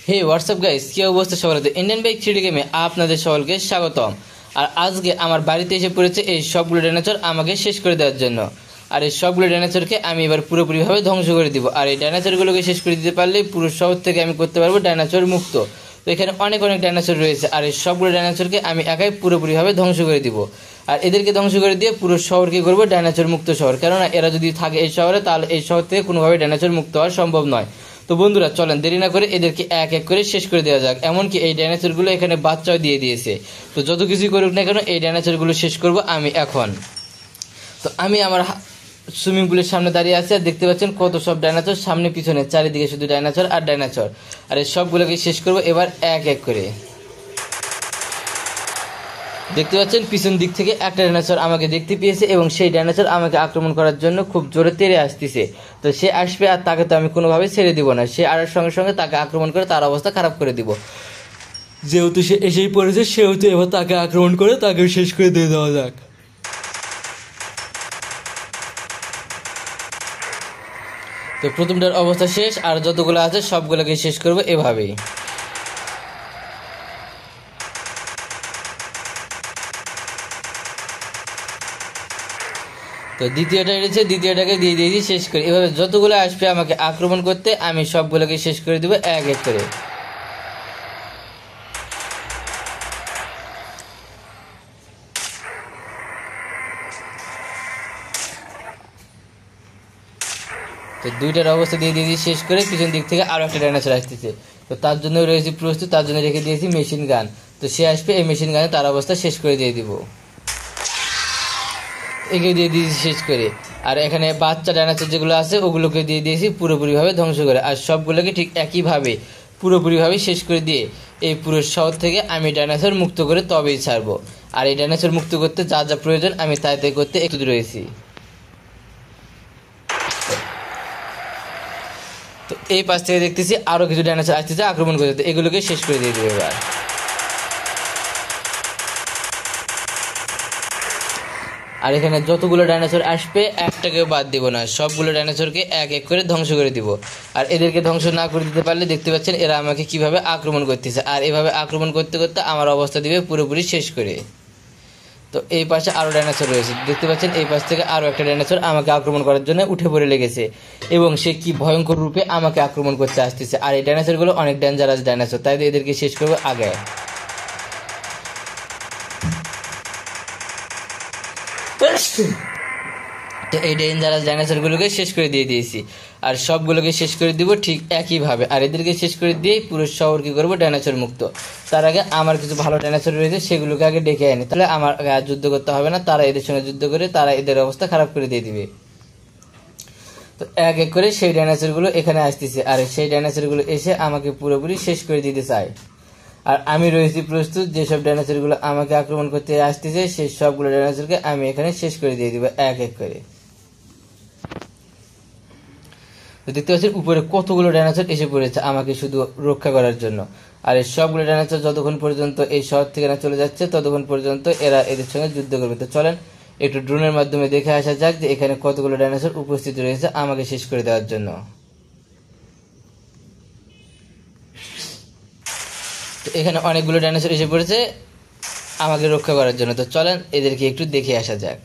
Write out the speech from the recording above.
হে WhatsApp guys, কি অবস্থা সবার? ইন্ডিয়ান বাইক 3D গেমে আপনাদের সকলকে স্বাগতম। আর আজকে আমার বাড়িতে এসে পড়েছে এই সবগুলো ডাইনোসর আমাকে শেষ করে দেওয়ার জন্য। আর এই সবগুলো ডাইনোসরকে আমি এবার পুরোপুরিভাবে ধ্বংস করে দিব। আর এই ডাইনোসরগুলোকে শেষ করে দিতে পারলে পুরো শহর থেকে আমি করতে পারবো ডাইনোসর মুক্ত। তো এখানে অনেক অনেক ডাইনোসর রয়েছে, আর এই সবগুলো ডাইনোসরকে আমি একাই পুরোপুরিভাবে ধ্বংস করে দিব। আর এদেরকে ধ্বংস করে দিয়ে পুরো শহরকে করবো ডাইনোসর মুক্ত শহর। কেননা এরা যদি থাকে এই শহরে, তাহলে এই শহর থেকে কোনোভাবে ডাইনোসর মুক্ত হওয়া সম্ভব নয়। তো বন্ধুরা চলেন দেরি না করে এদেরকে এক এক করে শেষ করে দেওয়া যাক। এমনকি এই ডাইনোসরগুলো এখানে বাচ্চাও দিয়ে দিয়েছে। তো যত কিছুই করুক না কেন, এই ডাইনোসরগুলো শেষ করব আমি এখন। তো আমি আমার সুইমিং পুলের সামনে দাঁড়িয়ে আছি, আর দেখতে পাচ্ছেন কত সব ডাইনোসর সামনে পিছনে চারিদিকে শুধু ডাইনোসর আর ডাইনোসর। আর এই সবগুলোকে শেষ করব এবার এক এক করে। দেখতে পাচ্ছেন পিছন দিক থেকে একটা ডাইনোসর আমাকে দেখতে পেয়েছে, এবং সেই ডাইনোসর আমাকে আক্রমণ করার জন্য খুব জোরে তেড়ে আসতেছে। তো সে আসবে, আর তাকে তো আমি কোনোভাবে ছেড়ে দিব না। সে আর সঙ্গে সঙ্গে তাকে আক্রমণ করে তার অবস্থা খারাপ করে দিব। যেহেতু সে এসেই পড়েছে, সেহেতু এবার তাকে আক্রমণ করে তাকে শেষ করে দিয়ে দেওয়া যাক। তো প্রথমটার অবস্থা শেষ, আর যতগুলো আছে সবগুলোকে শেষ করবো এভাবেই। তো দ্বিতীয়টা এসেছে, দ্বিতীয়টাকে দিয়ে দিয়েছি শেষ করে। এভাবে যতগুলো আসবে আমাকে আক্রমণ করতে, আমি সবগুলোকে শেষ করে দেবো এক এক করে। তো দুইটার অবস্থা দিয়ে দিয়েছি শেষ করে। পিছন দিক থেকে আরো একটা ডাইনোসর আসতেছে, তো তার জন্য রয়েছে প্রস্তুত। তার জন্য রেখে দিয়েছি মেশিন গান। তো সে আসবে, এই মেশিন গানে তার অবস্থা শেষ করে দিয়ে দিব। একে দিয়ে দিয়েছি শেষ করে। আর এখানে বাচ্চা ডাইনোসর যেগুলো আছে ওগুলোকে দিয়ে দিয়েছি পুরোপুরিভাবে ধ্বংস করে। আর সবগুলোকে ঠিক একইভাবে পুরোপুরিভাবে শেষ করে দিয়ে এই পুরো শহর থেকে আমি ডাইনোসর মুক্ত করে তবেই ছাড়বো। আর এই ডাইনোসর মুক্ত করতে যা যা প্রয়োজন আমি তাই তাই করতে একটু রয়েছি। তো এই পাশ থেকে দেখতেছি আরো কিছু ডাইনোসর আসতেছে আক্রমণ করতে, এগুলোকে শেষ করে দিয়ে দেবো এবার। আর এখানে যতগুলো ডাইনোসর আসবে একটাকেও বাদ দিব না, সবগুলো ডাইনোসরকে এক এক করে ধ্বংস করে দিব। আর এদেরকে ধ্বংস না করে দিতে পারলে দেখতে পাচ্ছেন এরা আমাকে কিভাবে আক্রমণ করতেছে। আর এভাবে আক্রমণ করতে করতে আমার অবস্থা দিবে পুরোপুরি শেষ করে। তো এই পাশে আরো ডাইনোসর রয়েছে, দেখতে পাচ্ছেন এই পাশ থেকে আরো একটা ডাইনোসর আমাকে আক্রমণ করার জন্য উঠে পড়ে লেগেছে, এবং সে কি ভয়ঙ্কর রূপে আমাকে আক্রমণ করতে আসতেছে। আর এই ডাইনোসরগুলো অনেক ডেঞ্জারাস ডাইনোসর, তাই এদেরকে শেষ করবো আগে। তো এই ডেঞ্জারাস ডাইনোসরগুলোকে শেষ করে দিয়ে দিয়েছি, আর সবগুলোকে শেষ করে দিব ঠিক একইভাবে। আর এদেরকে শেষ করে দিয়ে পুরো শহর কি করবো ডাইনোসর মুক্ত। তার আগে আমার কিছু ভালো ডাইনোসর রয়েছে, সেগুলোকে আগে ডেকে আনি, তাহলে আমার আর যুদ্ধ করতে হবে না। তারা এদের সঙ্গে যুদ্ধ করে তারা এদের অবস্থা খারাপ করে দিয়ে দিবে। তো এক এক করে সেই ডাইনোসরগুলো এখানে আসতেছে, আর সেই ডাইনোসরগুলো এসে আমাকে পুরোপুরি শেষ করে দিতে চায়। আর আমি রয়েছি প্রস্তুত, যেসব ডাইনোসরগুলো আমাকে আক্রমণ করতে আসতেছে সেই সবগুলো ডাইনোসরকে আমি এখানে শেষ করে দিয়ে দিব এক এক করে। তো দেখতে পাচ্ছেন উপরে কতগুলো ডাইনোসর এসে পড়েছে আমাকে শুধু রক্ষা করার জন্য। আর এই সবগুলো ডাইনোসর যতক্ষণ পর্যন্ত এই শহর থেকে না চলে যাচ্ছে ততক্ষণ পর্যন্ত এরা এদের সঙ্গে যুদ্ধ করবে। তো চলেন একটু ড্রোনের মাধ্যমে দেখে আসা যাক যে এখানে কতগুলো ডাইনোসর উপস্থিত রয়েছে আমাকে শেষ করে দেওয়ার জন্য। তো এখানে অনেকগুলো ডাইনোসর এসে পড়েছে আমাকে রক্ষা করার জন্য। তো চলেন এদেরকে একটু দেখে আসা যাক।